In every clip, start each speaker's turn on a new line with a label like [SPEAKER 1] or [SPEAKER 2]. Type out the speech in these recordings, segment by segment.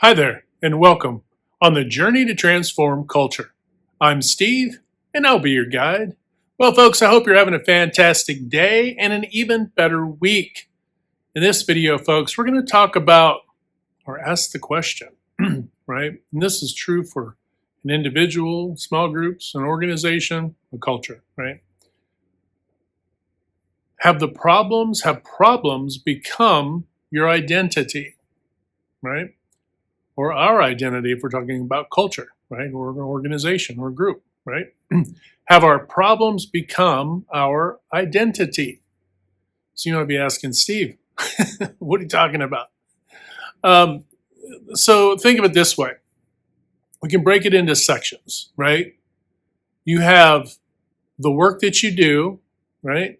[SPEAKER 1] Hi there, and welcome on the journey to transform culture. I'm Steve, and I'll be your guide. Well, folks, I hope you're having a fantastic day and an even better week. In this video, folks, we're going to talk about or ask the question, right? And this is true for an individual, small groups, an organization, a culture, right? Have problems become your identity, right? Or our identity if we're talking about culture, right? Or an organization or group, right? Have our problems become our identity? So you might be asking, Steve, what are you talking about? Um, so think of it this way. We can break it into sections, right? You have the work that you do, right?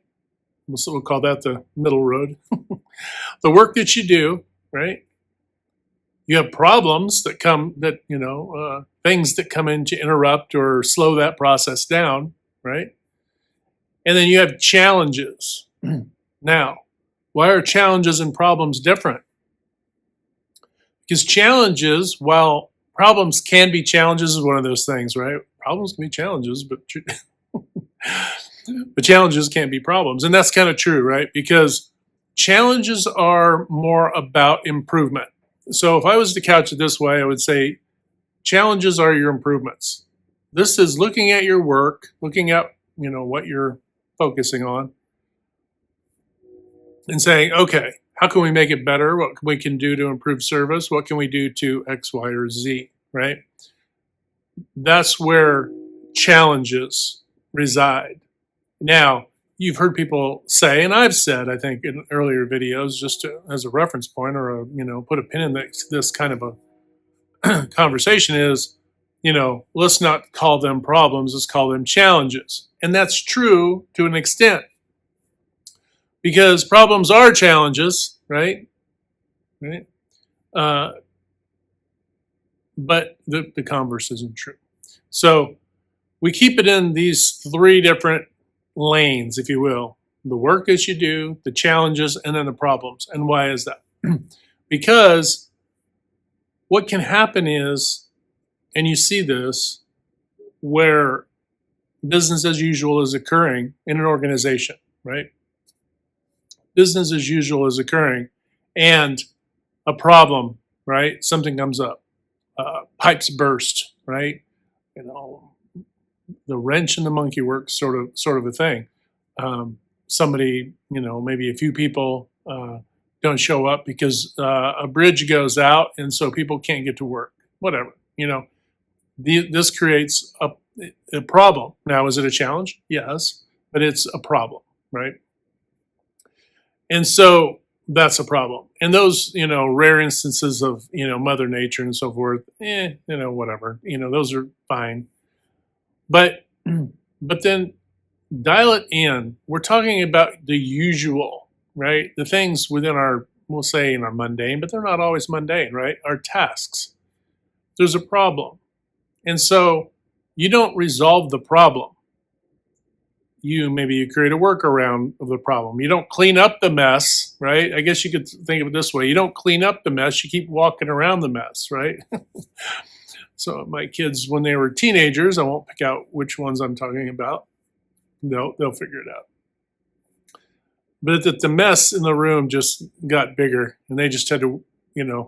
[SPEAKER 1] We'll call that the middle road. The work that you do, right? You have problems that things that come in to interrupt or slow that process down, right? And then you have challenges. Now, why are challenges and problems different? Because challenges, while problems can be challenges, is one of those things, right? Problems can be challenges, but but challenges can't be problems. And that's kind of true, right? Because challenges are more about improvement. So if I was to couch it this way, I would say challenges are your improvements. This is looking at your work, looking at, what you're focusing on and saying, okay, how can we make it better? What we can do to improve service? What can we do to X, Y, or Z, right? That's where challenges reside. Now, you've heard people say, and I've said, I think in earlier videos, as a reference point or put a pin in this kind of a conversation is, let's not call them problems, let's call them challenges. And that's true to an extent because problems are challenges, right? Right. But the converse isn't true. So we keep it in these three different lanes, if you will: the work that you do, the challenges, and then the problems. And why is that? Because what can happen is, and you see this, where business as usual is occurring in an organization, right? Business as usual is occurring, and a problem, right? Something comes up, pipes burst, right? The wrench in the monkey works, sort of a thing. Somebody, maybe a few people don't show up because a bridge goes out, and so people can't get to work. Whatever, this creates a problem. Now, is it a challenge? Yes, but it's a problem, right? And so that's a problem. And those, rare instances of, Mother Nature and so forth, whatever, those are fine. But then dial it in. We're talking about the usual, right? The things within we'll say in our mundane, but they're not always mundane, right? Our tasks. There's a problem. And so you don't resolve the problem. Maybe you create a workaround of the problem. You don't clean up the mess, right? I guess you could think of it this way. You don't clean up the mess, you keep walking around the mess, right? So my kids, when they were teenagers, I won't pick out which ones I'm talking about. They'll figure it out. But the mess in the room just got bigger, and they just had to,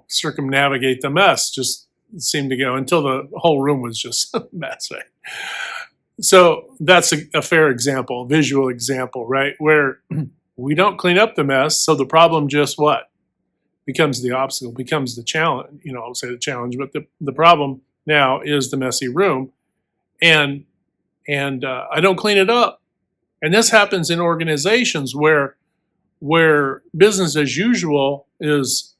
[SPEAKER 1] circumnavigate the mess. Just seemed to go until the whole room was just a mess, right? So that's a fair example, visual example, right? Where we don't clean up the mess, so the problem just what? Becomes the obstacle, becomes the challenge. I'll say the challenge, but the problem now is the messy room, and I don't clean it up. And this happens in organizations where business as usual is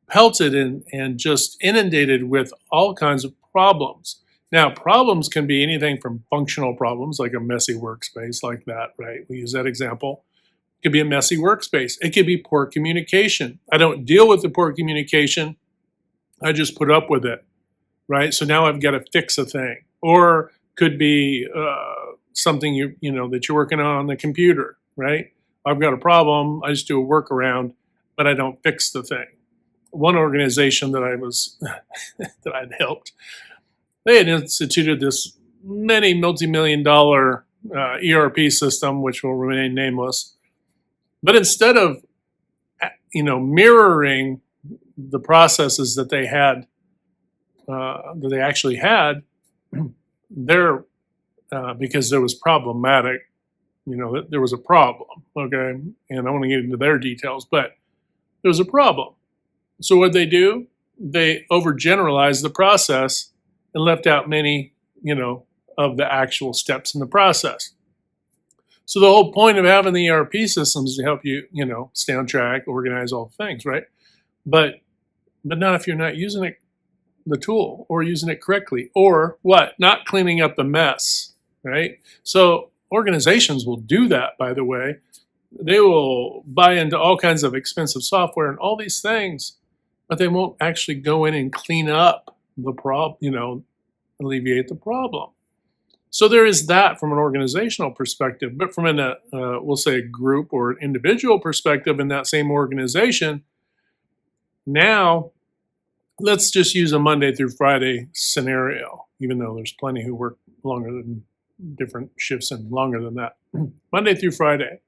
[SPEAKER 1] pelted and just inundated with all kinds of problems. Now, problems can be anything from functional problems, like a messy workspace like that, right? We use that example. It could be a messy workspace. It could be poor communication. I don't deal with the poor communication. I just put up with it, right? So now I've got to fix a thing. Or could be something that you're working on the computer, right? I've got a problem. I just do a workaround, but I don't fix the thing. one organization that I was that I'd helped, they had instituted this many multi-million dollar ERP system, which will remain nameless. But instead of mirroring the processes that they had, that they actually had, there because there was problematic. There was a problem. Okay, and I want to get into their details, but there was a problem. So what they do? They overgeneralized the process and left out many, of the actual steps in the process. So the whole point of having the ERP systems is to help you, stay on track, organize all the things, right? But not if you're not using it, the tool, or using it correctly, or what? Not cleaning up the mess, right? So organizations will do that, by the way. They will buy into all kinds of expensive software and all these things, but they won't actually go in and clean up the problem, alleviate the problem. So there is that from an organizational perspective, but from we'll say a group or an individual perspective in that same organization, now let's just use a Monday through Friday scenario, even though there's plenty who work longer than different shifts and longer than that. Monday through Friday,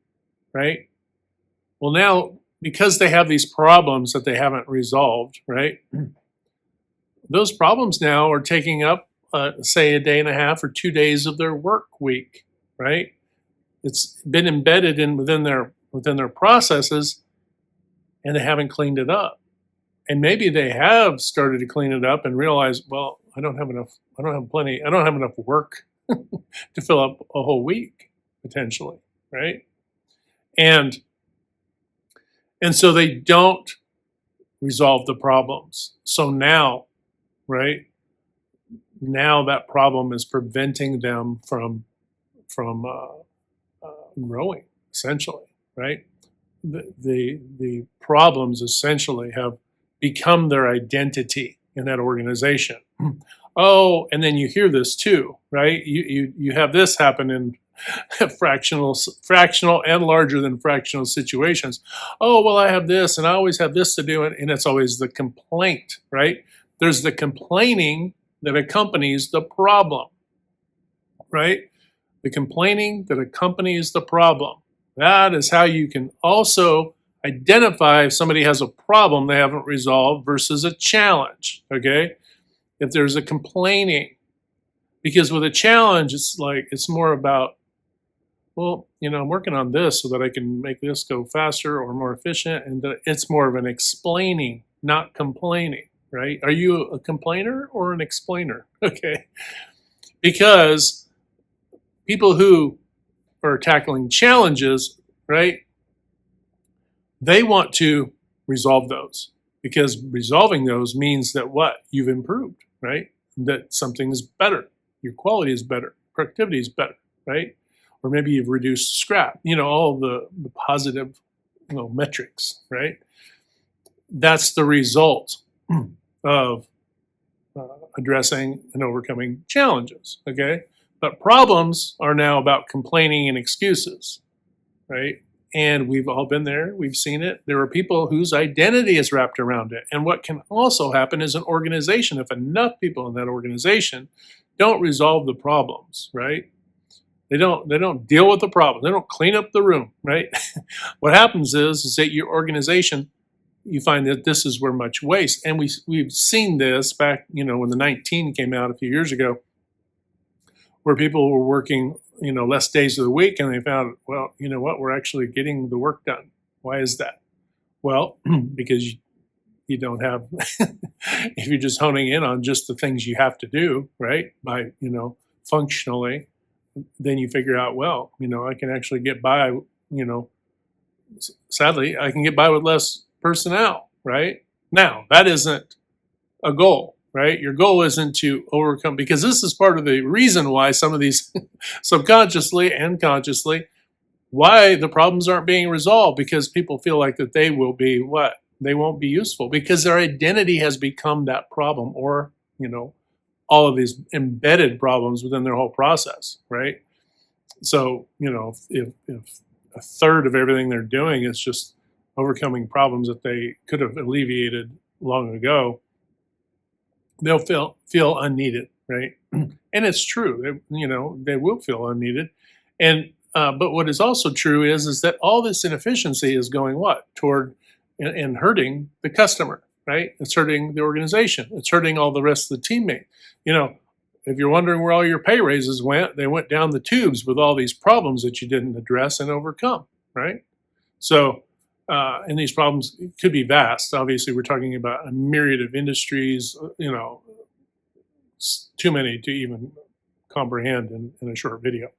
[SPEAKER 1] right? Well, now, because they have these problems that they haven't resolved, right? Those problems now are taking up, say, a day and a half or 2 days of their work week, right? It's been embedded within their processes, and they haven't cleaned it up. And maybe they have started to clean it up and realize, well, I don't have enough work to fill up a whole week, potentially, right? And so they don't resolve the problems. So now, right? Now that problem is preventing them from growing, essentially, right? The problems essentially have become their identity in that organization. Oh, and then you hear this too, right? You have this happen in fractional and larger than fractional situations. Oh, well, I have this and I always have this to do, and it's always the complaint, right? There's the complaining that accompanies the problem, right? The complaining that accompanies the problem. That is how you can also identify if somebody has a problem they haven't resolved versus a challenge, okay? If there's a complaining, because with a challenge, it's more about, well, I'm working on this so that I can make this go faster or more efficient, and it's more of an explaining, not complaining, right? Are you a complainer or an explainer? Okay, because people who are tackling challenges, right, they want to resolve those, because resolving those means that what? You've improved, right? That something is better. Your quality is better. Productivity is better, right? Or maybe you've reduced scrap, all the positive metrics, right? That's the result of addressing and overcoming challenges, okay? But problems are now about complaining and excuses, right? And we've all been there. We've seen it. There are people whose identity is wrapped around it. And what can also happen is an organization, if enough people in that organization don't resolve the problems, right? They don't deal with the problem. They don't clean up the room, right? What happens is that your organization, you find that this is where much waste. And we've seen this back, when the 19 came out a few years ago, where people were working less days of the week, and they found, well, you know what, we're actually getting the work done. Why is that? Well, because you don't have, if you're just honing in on just the things you have to do, right, by, functionally, then you figure out, well, I can actually get by, sadly, I can get by with less personnel, right? Now, that isn't a goal. Right? Your goal isn't to overcome, because this is part of the reason why some of these subconsciously and consciously, why the problems aren't being resolved, because people feel like that they will be what? They won't be useful, because their identity has become that problem, or, all of these embedded problems within their whole process, right? So, if a third of everything they're doing is just overcoming problems that they could have alleviated long ago, they'll feel unneeded, right? And it's true. They will feel unneeded. And but what is also true is that all this inefficiency is going what toward and hurting the customer, right? It's hurting the organization. It's hurting all the rest of the teammates. You know, if you're wondering where all your pay raises went, they went down the tubes with all these problems that you didn't address and overcome, right? So, and these problems could be vast. Obviously, we're talking about a myriad of industries. Too many to even comprehend in a short video.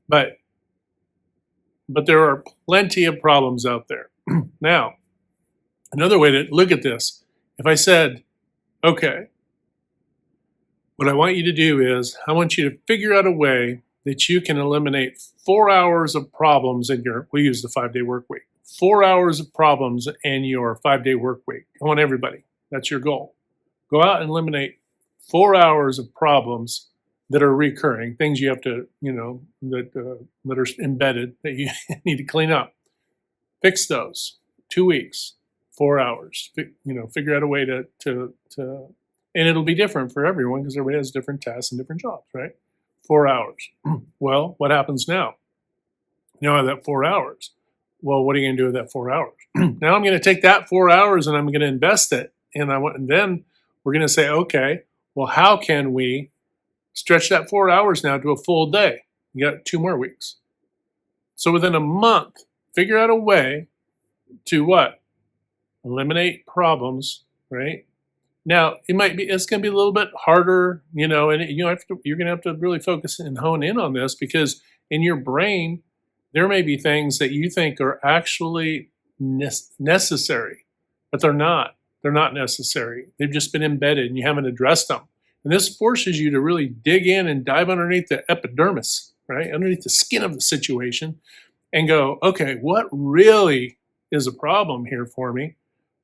[SPEAKER 1] But there are plenty of problems out there. Now, another way to look at this, if I said, okay, what I want you to do is I want you to figure out a way that you can eliminate 4 hours of problems in your, we use the 5-day work week, 4 hours of problems in your 5-day work week. I want everybody, that's your goal. Go out and eliminate 4 hours of problems that are recurring, things you have to, that are embedded that you need to clean up. Fix those. 2 weeks, 4 hours. Figure out a way to and it'll be different for everyone because everybody has different tasks and different jobs, right? 4 hours. Well, what happens now? I have that 4 hours. Well, what are you going to do with that 4 hours? Now I'm going to take that 4 hours and I'm going to invest it, and then we're going to say, okay, well, how can we stretch that 4 hours now to a full day? You got 2 more weeks. So within a month, figure out a way to what? Eliminate problems, right? Now, it's going to be a little bit harder, and you're going to have to really focus and hone in on this, because in your brain, there may be things that you think are actually necessary, but they're not. They're not necessary. They've just been embedded and you haven't addressed them. And this forces you to really dig in and dive underneath the epidermis, right? Underneath the skin of the situation, and go, okay, what really is a problem here for me,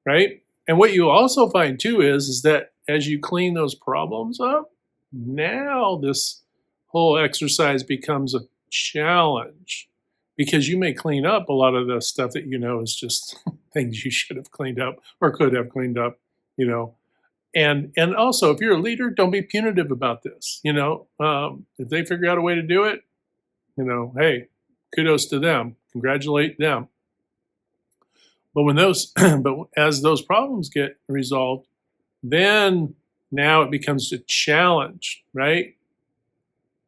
[SPEAKER 1] right? And what you also find too is that as you clean those problems up, now this whole exercise becomes a challenge, because you may clean up a lot of the stuff that is just things you should have cleaned up or could have cleaned up, And also, if you're a leader, don't be punitive about this. If they figure out a way to do it, hey, kudos to them, congratulate them. But as those problems get resolved, then now it becomes a challenge, right?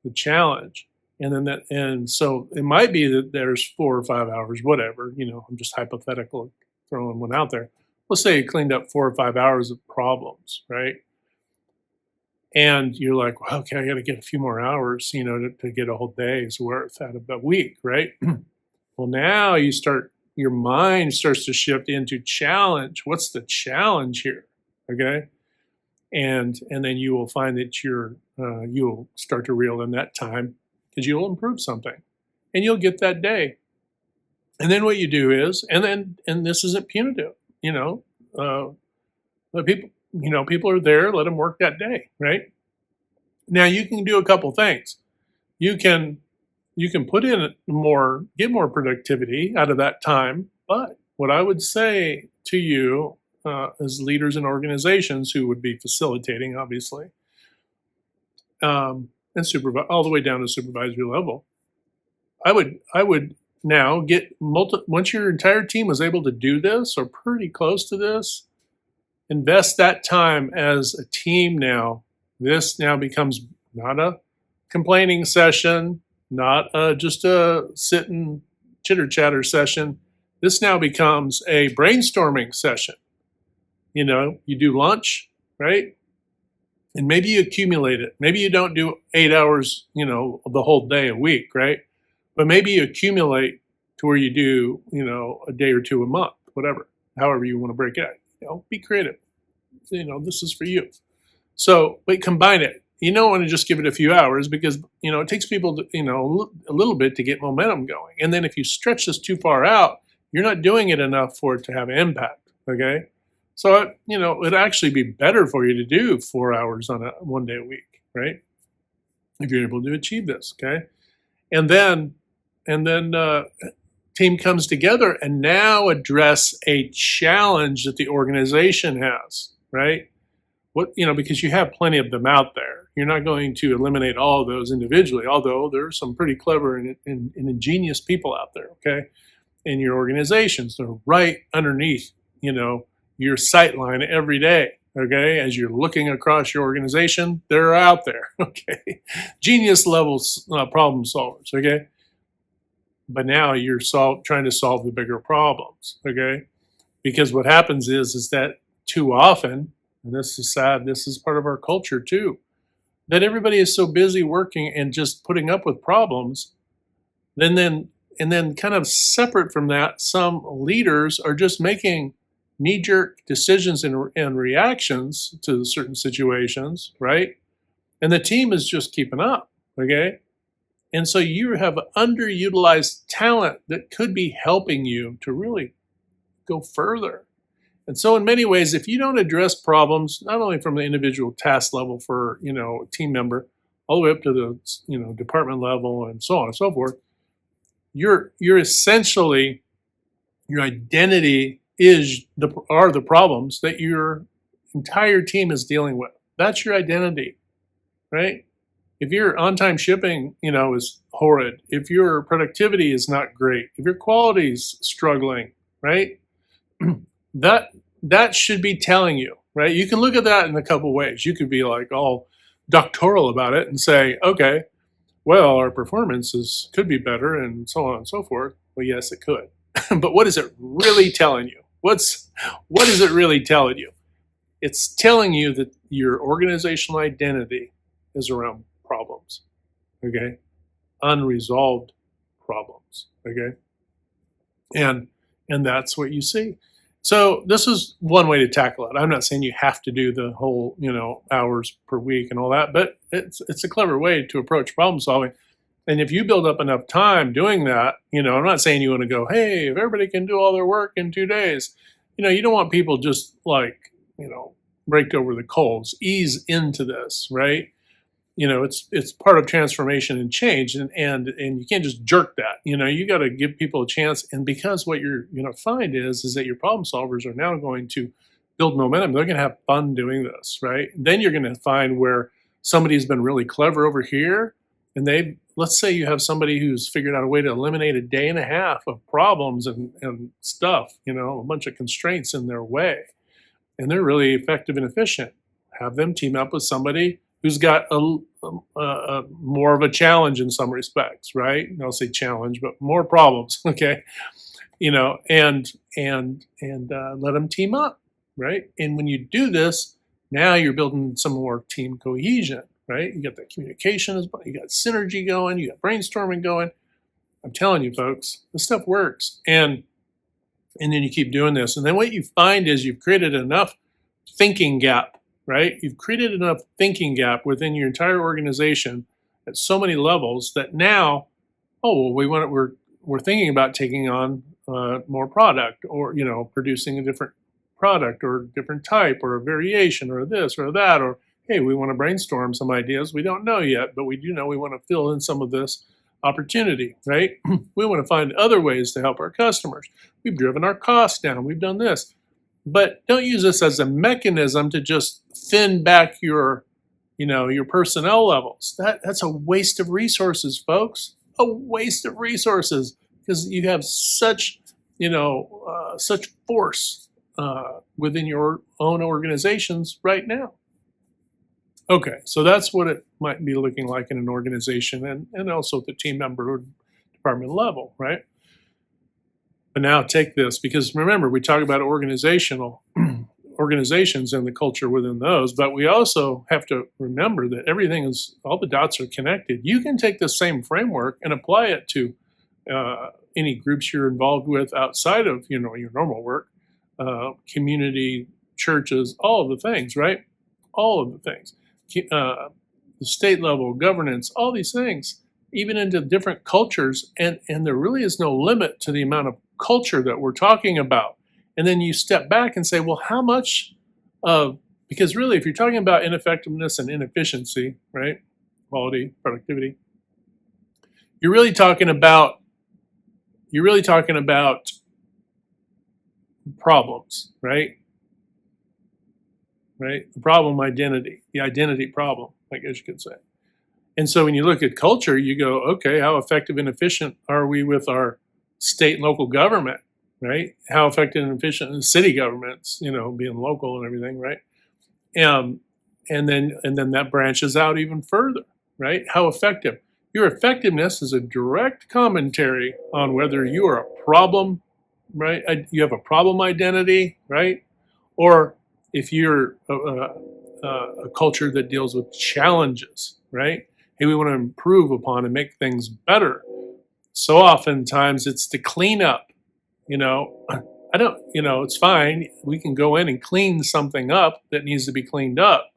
[SPEAKER 1] The challenge. And so it might be that there's 4 or 5 hours, whatever, I'm just hypothetical throwing one out there. Let's say you cleaned up 4 or 5 hours of problems, right? And you're like, well, okay, I got to get a few more hours, to get a whole day's worth out of a week, right? Well, now your mind starts to shift into challenge. What's the challenge here? Okay. And then you will find that you'll start to reel in that time, because you'll improve something and you'll get that day. And then what you do is, and this isn't punitive, let people are there, let them work that day, right? Now you can do a couple things. You can put in get more productivity out of that time. But what I would say to you, as leaders in organizations who would be facilitating, obviously, and supervise all the way down to supervisory level, I would now once your entire team was able to do this or pretty close to this, invest that time as a team now. This now becomes not a complaining session, not just a sit and chitter chatter session. This now becomes a brainstorming session. You do lunch, right? And maybe you accumulate it. Maybe you don't do 8 hours, the whole day a week, right? But maybe you accumulate to where you do, a day or two a month, whatever, however you want to break it out. Be creative. This is for you. So, but combine it. You don't want to just give it a few hours, because, it takes people, a little bit to get momentum going. And then if you stretch this too far out, you're not doing it enough for it to have an impact. Okay. So, it'd actually be better for you to do 4 hours on one day a week, right? If you're able to achieve this. Okay. And then team comes together and now address a challenge that the organization has, right? Because you have plenty of them out there. You're not going to eliminate all of those individually, although there's some pretty clever and ingenious people out there, okay, in your organizations. They're right underneath, your sight line every day, okay? As you're looking across your organization, they're out there, okay? Genius levels problem solvers, okay? But now you're trying to solve the bigger problems, okay? Because what happens is that too often, and this is sad, this is part of our culture too, that everybody is so busy working and just putting up with problems, and then kind of separate from that, some leaders are just making knee-jerk decisions and reactions to certain situations, right? And the team is just keeping up, okay? And so you have underutilized talent that could be helping you to really go further. And so in many ways, if you don't address problems, not only from the individual task level for, a team member, all the way up to the, department level and so on and so forth, you're essentially, your identity are the problems that your entire team is dealing with. That's your identity, right? If your on-time shipping, is horrid, if your productivity is not great, if your quality is struggling, right? That should be telling you, right? You can look at that in a couple ways. You could be like all doctoral about it and say, okay, well, our performances could be better and so on and so forth. Well, yes, it could. But what is it really telling you? What is it really telling you? It's telling you that your organizational identity is around problems, okay? Unresolved problems, okay? And that's what you see. So this is one way to tackle it. I'm not saying you have to do the whole, hours per week and all that, but it's a clever way to approach problem solving. And if you build up enough time doing that, I'm not saying you want to go, hey, if everybody can do all their work in 2 days, you don't want people just like, raked over the coals. Ease into this, right? It's part of transformation and change, and you can't just jerk that. You got to give people a chance. And because what you're going to find is that your problem solvers are now going to build momentum. They're going to have fun doing this, right? Then you're going to find where somebody's been really clever over here, and let's say you have somebody who's figured out a way to eliminate a day and a half of problems and stuff, a bunch of constraints in their way, and they're really effective and efficient. Have them team up with somebody who's got a more of a challenge in some respects, right? I'll say challenge, but more problems, okay? And let them team up, right? And when you do this, now you're building some more team cohesion, right? You got that communication, you got synergy going, you got brainstorming going. I'm telling you, folks, this stuff works. And then you keep doing this. And then what you find is you've created enough thinking gap, right? You've created enough thinking gap within your entire organization at so many levels that now, we're thinking about taking on more product, or producing a different product or different type or a variation or this or that, or hey, we want to brainstorm some ideas. We don't know yet, but we do know we want to fill in some of this opportunity, right? We want to find other ways to help our customers. We've driven our costs down. We've done this. But don't use this as a mechanism to just thin back your personnel levels. That's a waste of resources, folks. A waste of resources, because you have such force within your own organizations right now. Okay, so that's what it might be looking like in an organization, and also at the team member or department level, right? But now take this, because remember, we talk about organizations and the culture within those, but we also have to remember that all the dots are connected. You can take the same framework and apply it to any groups you're involved with outside of your normal work, community, churches, all of the things, right? All of the things, the state level, governance, all these things, even into different cultures, and there really is no limit to the amount of culture that we're talking about. And then you step back and say, well, how much of, because really, if you're talking about ineffectiveness and inefficiency, right, quality, productivity, you're really talking about, you're really talking about problems, right? Right? The problem identity, the identity problem, I guess you could say. And so when you look at culture, you go, okay, how effective and efficient are we with our state and local government, right? How effective and efficient in city governments, being local and everything, right? Um, and then that branches out even further, right? How effective. Your effectiveness is a direct commentary on whether you are a problem, right? You have a problem identity, right? Or if you're a culture that deals with challenges, right? Hey, we want to improve upon and make things better. So oftentimes it's to clean up, you know. I don't, it's fine. We can go in and clean something up that needs to be cleaned up,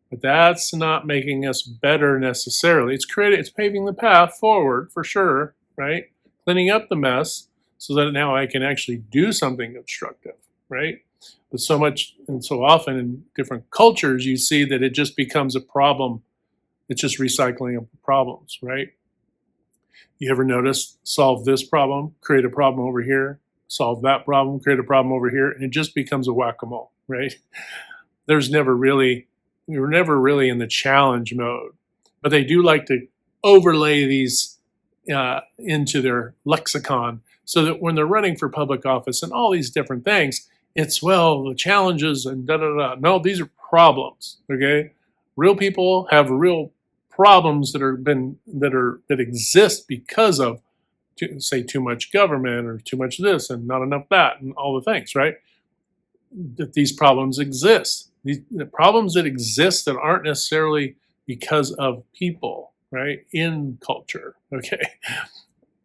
[SPEAKER 1] but that's not making us better necessarily. It's paving the path forward for sure, right? Cleaning up the mess so that now I can actually do something constructive, right? But so much and so often in different cultures, you see that it just becomes a problem. It's just recycling of problems, right? You ever notice solve this problem, create a problem over here, solve that problem, create a problem over here, and it just becomes a whack-a-mole, right? There's never really, we were never really in the challenge mode, but they do like to overlay these into their lexicon so that when they're running for public office and all these different things, it's, well, the challenges and da-da-da. No, these are problems, okay? Real people have real problems that exist because of, say, too much government or too much this and not enough that and all the things, right? That these problems exist. The problems that exist that aren't necessarily because of people, right? In culture, okay?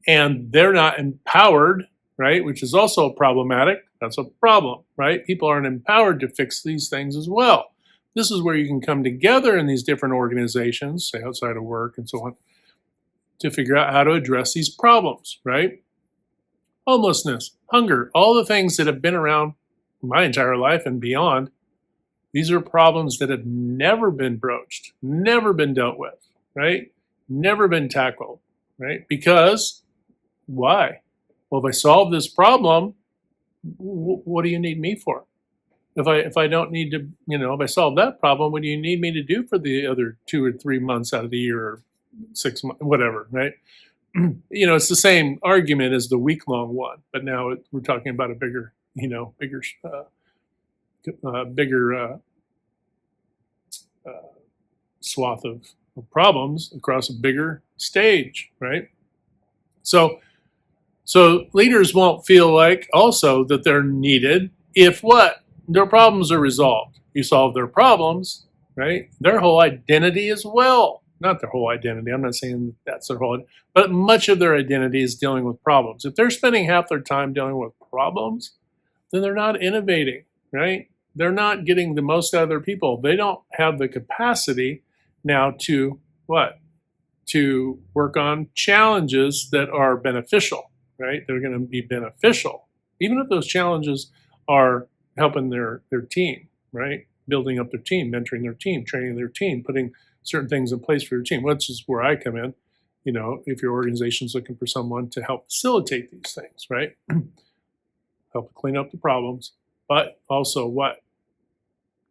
[SPEAKER 1] And they're not empowered, right? Which is also problematic. That's a problem, right? People aren't empowered to fix these things as well. This is where you can come together in these different organizations, say outside of work and so on, to figure out how to address these problems, right? Homelessness, hunger, all the things that have been around my entire life and beyond. These are problems that have never been broached, never been dealt with, right? Never been tackled, right? Because why? Well, if I solve this problem, what do you need me for? If I don't need to, if I solve that problem, what do you need me to do for the other 2 or 3 months out of the year or 6 months, whatever, right? It's the same argument as the week-long one, but now we're talking about a bigger, bigger swath of problems across a bigger stage, right? So leaders won't feel like also that they're needed if what? Their problems are resolved. You solve their problems, right? Their whole identity as well. Not their whole identity. I'm not saying that's their whole, but much of their identity is dealing with problems. If they're spending half their time dealing with problems, then they're not innovating, right? They're not getting the most out of their people. They don't have the capacity now to what? To work on challenges that are beneficial, right? They're going to be beneficial, even if those challenges are helping their team, right? Building up their team, mentoring their team, training their team, putting certain things in place for your team, which is where I come in. If your organization's looking for someone to help facilitate these things, right? Help clean up the problems, but also what?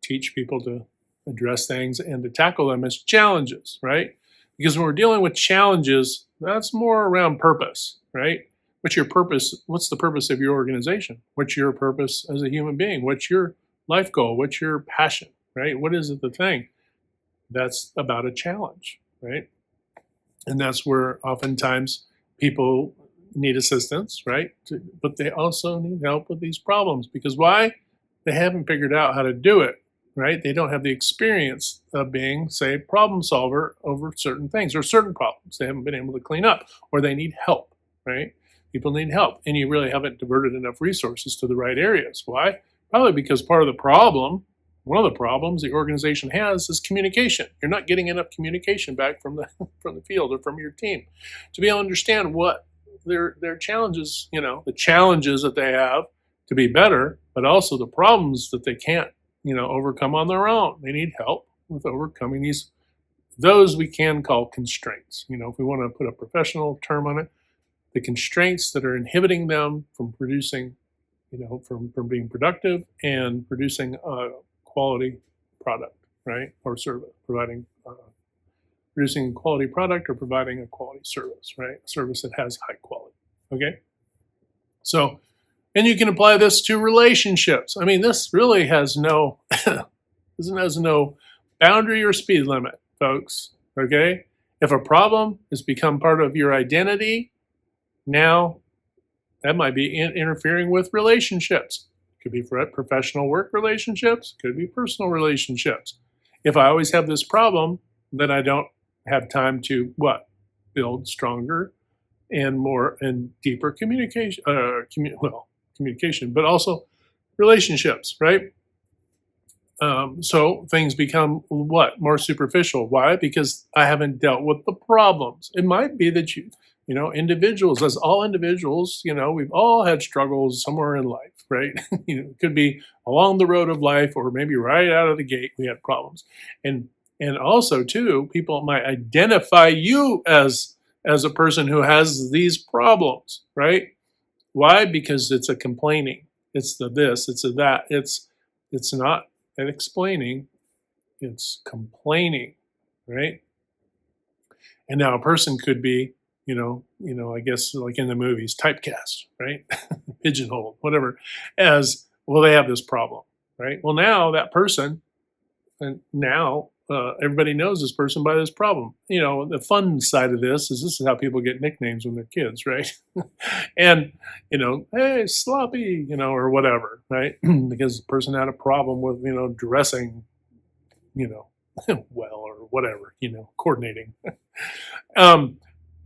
[SPEAKER 1] Teach people to address things and to tackle them as challenges, right? Because when we're dealing with challenges, that's more around purpose, right? What's your purpose? What's the purpose of your organization? What's your purpose as a human being? What's your life goal? What's your passion, right? What is it the thing? That's about a challenge, right? And that's where oftentimes people need assistance, right? But they also need help with these problems because why? They haven't figured out how to do it, right? They don't have the experience of being, say, a problem solver over certain things or certain problems they haven't been able to clean up, or they need help, right? People need help, and you really haven't diverted enough resources to the right areas. Why? Probably because part of the problem, one of the problems the organization has is communication. You're not getting enough communication back from the from the field or from your team to be able to understand what their challenges, the challenges that they have to be better, but also the problems that they can't, overcome on their own. They need help with overcoming those we can call constraints. If we want to put a professional term on it, the constraints that are inhibiting them from producing, from being productive and producing a quality product, right? Or service, producing a quality product or providing a quality service, right? A service that has high quality, okay? So, and you can apply this to relationships. I mean, this really has no, has no boundary or speed limit, folks, okay? If a problem has become part of your identity, now that might be interfering with relationships. Could be for professional work relationships, could be personal relationships. If I always have this problem, then I don't have time to what? Build stronger and more and deeper communication, communication, but also relationships, right? So things become what? More superficial. Why? Because I haven't dealt with the problems. It might be that individuals, as all individuals, we've all had struggles somewhere in life, right? It could be along the road of life or maybe right out of the gate we had problems. And also too, people might identify you as a person who has these problems, right? Why? Because it's a complaining. It's the this, it's a that. It's not an explaining, it's complaining, right? And now a person could be, I guess like in the movies, typecast, right? Pigeonholed, whatever, as, well, they have this problem, right? Well, now that person, and now everybody knows this person by this problem. The fun side of this is how people get nicknames when they're kids, right? And, hey, sloppy, or whatever, right? Because the person had a problem with, dressing, well, or whatever, coordinating.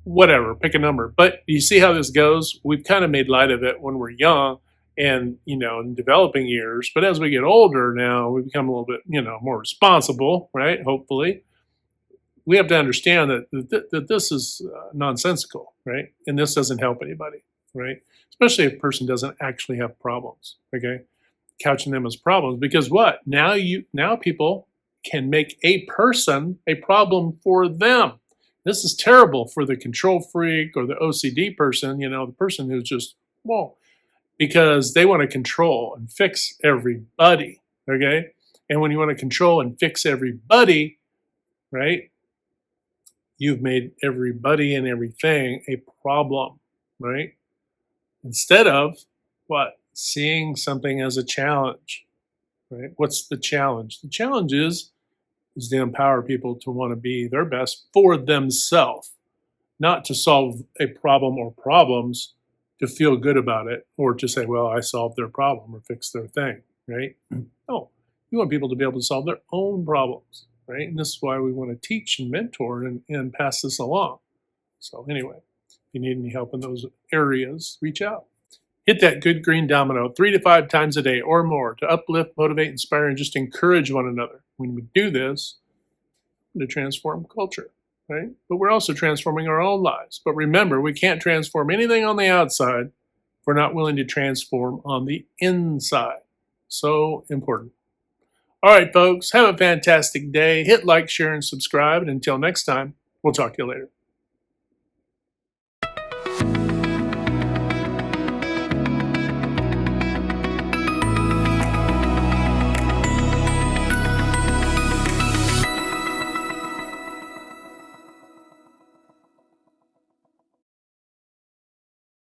[SPEAKER 1] Whatever, pick a number. But you see how this goes? We've kind of made light of it when we're young and, in developing years. But as we get older now, we become a little bit, more responsible, right? Hopefully. We have to understand that this is nonsensical, right? And this doesn't help anybody, right? Especially if a person doesn't actually have problems, okay? Couching them as problems. Because what? Now people can make a person a problem for them. This is terrible for the control freak or the OCD person, the person who's just, because they want to control and fix everybody, okay? And when you want to control and fix everybody, right, you've made everybody and everything a problem, right? Instead of what? Seeing something as a challenge, right? What's the challenge? The challenge is to empower people to want to be their best for themselves, not to solve a problem or problems to feel good about it or to say, well, I solved their problem or fixed their thing, right? No, you want people to be able to solve their own problems, right? And this is why we want to teach and mentor and pass this along. So anyway, if you need any help in those areas, reach out. Hit that good green domino 3 to 5 times a day or more to uplift, motivate, inspire, and just encourage one another. When we do this, to transform culture, right? But we're also transforming our own lives. But remember, we can't transform anything on the outside if we're not willing to transform on the inside. So important. All right, folks, have a fantastic day. Hit like, share, and subscribe. And until next time, we'll talk to you later.